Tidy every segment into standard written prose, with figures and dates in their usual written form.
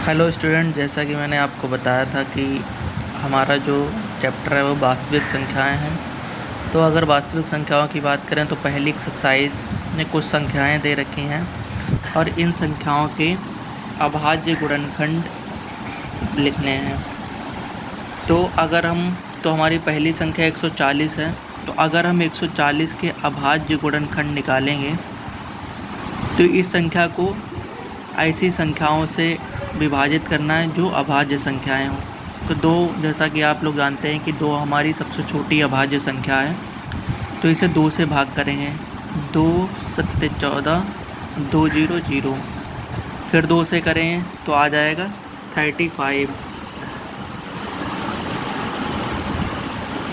Hello student, जैसा कि मैंने आपको बताया था कि हमारा जो चैप्टर है वो वास्तविक संख्याएं हैं। तो अगर वास्तविक संख्याओं की बात करें तो पहली एक्सरसाइज में कुछ संख्याएं दे रखी हैं और इन संख्याओं के अभाज्य गुणनखंड लिखने हैं। तो हमारी पहली संख्या 140 है। तो अगर हम 140 के अभाज्य गुणनखंड निकालेंगे तो इस संख्या को ऐसी संख्याओं से विभाजित करना है जो अभाज्य संख्याएं हों। तो दो, जैसा कि आप लोग जानते हैं कि दो हमारी सबसे छोटी अभाज्य संख्या है, तो इसे 2 से भाग करेंगे। 2 सत्ते 14, 2 जीरो जीरो, फिर 2 से करें तो आ जाएगा 35,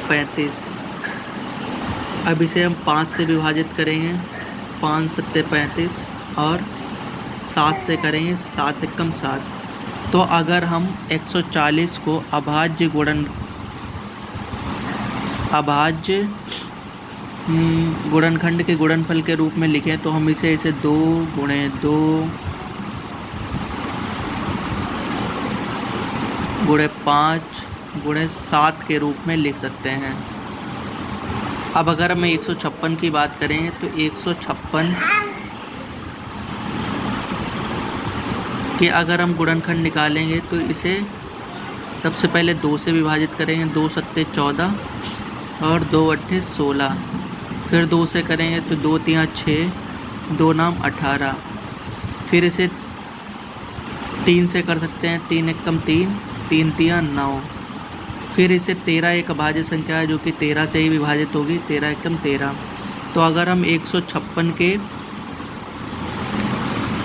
35। अब इसे हम 5 से विभाजित करेंगे, 5 सत्ते 35, और 7 से करेंगे, 7 एकम 7। तो अगर हम 140 को अभाज्य गुणनखंड के गुणनफल के रूप में लिखें तो हम इसे 2 गुणे 2 गुणे 5 गुणे 7 के रूप में लिख सकते हैं। अब अगर हम 156 की बात करें तो 156 कि अगर हम गुणनखंड निकालेंगे तो इसे सबसे पहले 2 से विभाजित करेंगे। 2 सत्ते 14 और 2 अट्ठे 16, फिर 2 से करेंगे तो 2 तियाँ 6, 2 नाम 18, फिर इसे 3 से कर सकते हैं। 3 एकम 3, 3 तियाँ 9, फिर इसे 13 एक अभाज्य संख्या है जो कि 13 से ही विभाजित होगी। 13 एकम 13। तो अगर हम 156 के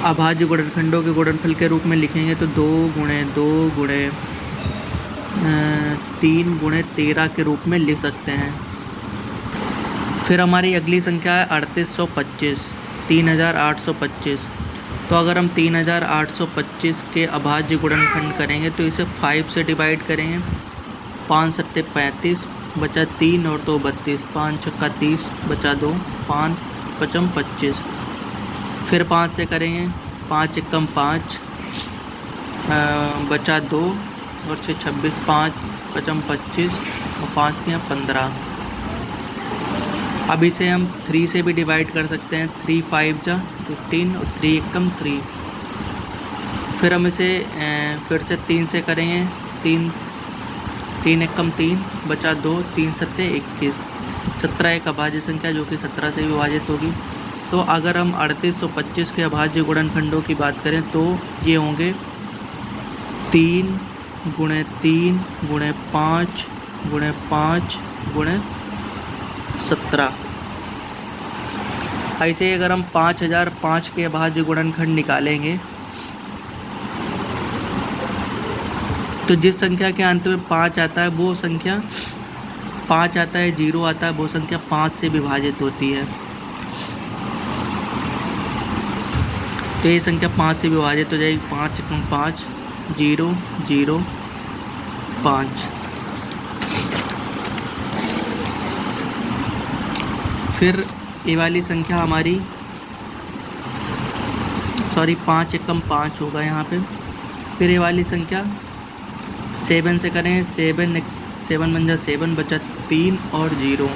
अभाज्य गुणनखंडों के गुणनफल के रूप में लिखेंगे तो 2 गुणे 2 गुणे 3 गुणे 13 के रूप में लिख सकते हैं। फिर हमारी अगली संख्या है 3825, 3825। तो अगर हम 3825 के अभाज्य गुणनखंड करेंगे तो इसे 5 से डिवाइड करेंगे। 5 सत्ते 35, बचा 3 और 2 32, 5 छक्का 30, बचा 2, 5 पचम 25, फिर 5 से करेंगे। 5 एकम 5, बचा 2 और 6 26, 5 पचम 25 और 5 से 15। अब इसे हम 3 से भी डिवाइड कर सकते हैं। 3 5 जा 15 और 3 एकम 3। फिर हम इसे फिर से 3 से करेंगे। 3 एकम 3, बचा 2, 3 सत्ते 21। 17 एक अभाज्य संख्या जो कि 17 से विभाजित होगी। तो अगर हम 3825 के अभाज्य गुणनखंडों की बात करें तो ये होंगे 3 गुणे 3 गुणे 5 गुणे 5 गुणे 17। ऐसे ही अगर हम 5005 के अभाज्य गुणनखंड निकालेंगे तो जिस संख्या के अंत में 5 आता है वो संख्या 5 आता है, 0 आता है, वो संख्या 5 से विभाजित होती है। तो ये संख्या 5 से विभाजित हो जाएगी। 5 एकम 5, 0 0 5। फिर ये वाली संख्या हमारी 5 एकम 5 होगा यहाँ पे। फिर ये वाली संख्या 7 से करें। 7 बन 7, बचा 3 और 0,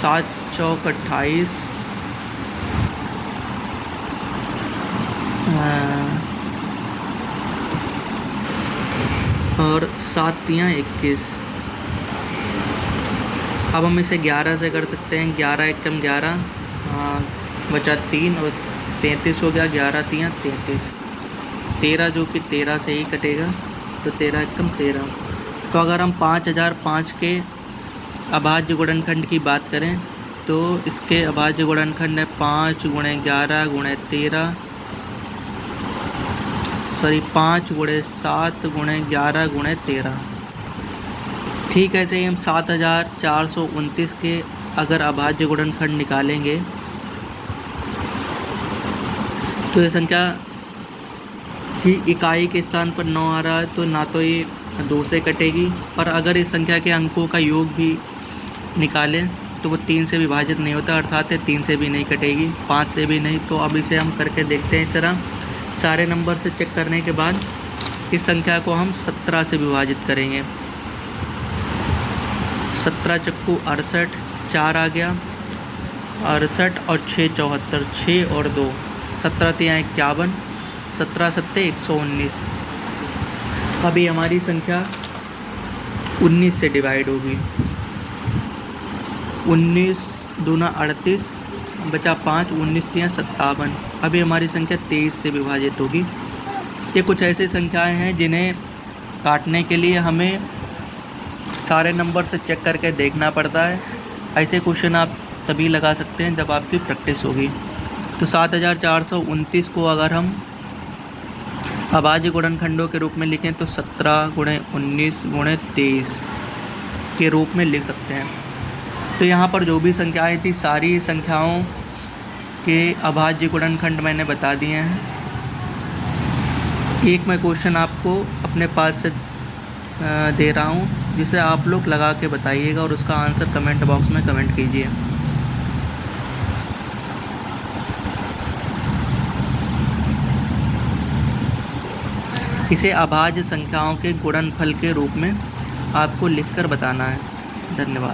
7 चौक 28 और 7 तियाँ 21। अब हम इसे 11 से कर सकते हैं। 11 एकम 11, बचा 3 और 33 हो गया। 11 तियाँ 33, 13 जो कि 13 से ही कटेगा, तो 13 एकम 13। तो अगर हम 5005 के अभाज्य गुणनखंड की बात करें तो इसके अभाज्य गुणनखंड है 5 गुणे 11 गुणे 13, 5 गुणे 7 गुणे 11 गुणे 13। ठीक है, ऐसे ही हम 7429 के अगर अभाज्य गुणनखंड निकालेंगे तो ये संख्या की इकाई के स्थान पर 9 आ रहा है, तो ना तो ये 2 से कटेगी, पर अगर इस संख्या के अंकों का योग भी निकालें तो वो 3 से विभाजित नहीं होता, अर्थात 3 से भी नहीं कटेगी, 5 से भी नहीं। तो अब इसे हम करके देखते हैं। इस तरह सारे नंबर से चेक करने के बाद इस संख्या को हम 17 से विभाजित करेंगे। 17 चक्कू 68, 4 आ गया 68 और 6 74, 6 और 2 17 तिया 51, 17 सत्ते 119। अभी हमारी संख्या 19 से डिवाइड होगी। 19 दूना 38, बचा 5, 19 तिया 57। अभी हमारी संख्या 23 से विभाजित होगी। ये कुछ ऐसी संख्याएं हैं जिन्हें काटने के लिए हमें सारे नंबर से चेक करके देखना पड़ता है। ऐसे क्वेश्चन आप तभी लगा सकते हैं जब आपकी प्रैक्टिस होगी। तो 7429 को अगर हम अभाज्य गुणनखंडों के रूप में लिखें तो 17 गुणे 19 गुणे 23 के रूप में लिख सकते हैं। तो यहाँ पर जो भी संख्याएं थी सारी संख्याओं के अभाज्य गुणनखंड मैंने बता दिए हैं। एक मैं क्वेश्चन आपको अपने पास से दे रहा हूँ जिसे आप लोग लगा के बताइएगा और उसका आंसर कमेंट बॉक्स में कमेंट कीजिए। इसे अभाज्य संख्याओं के गुणनफल के रूप में आपको लिखकर बताना है। धन्यवाद।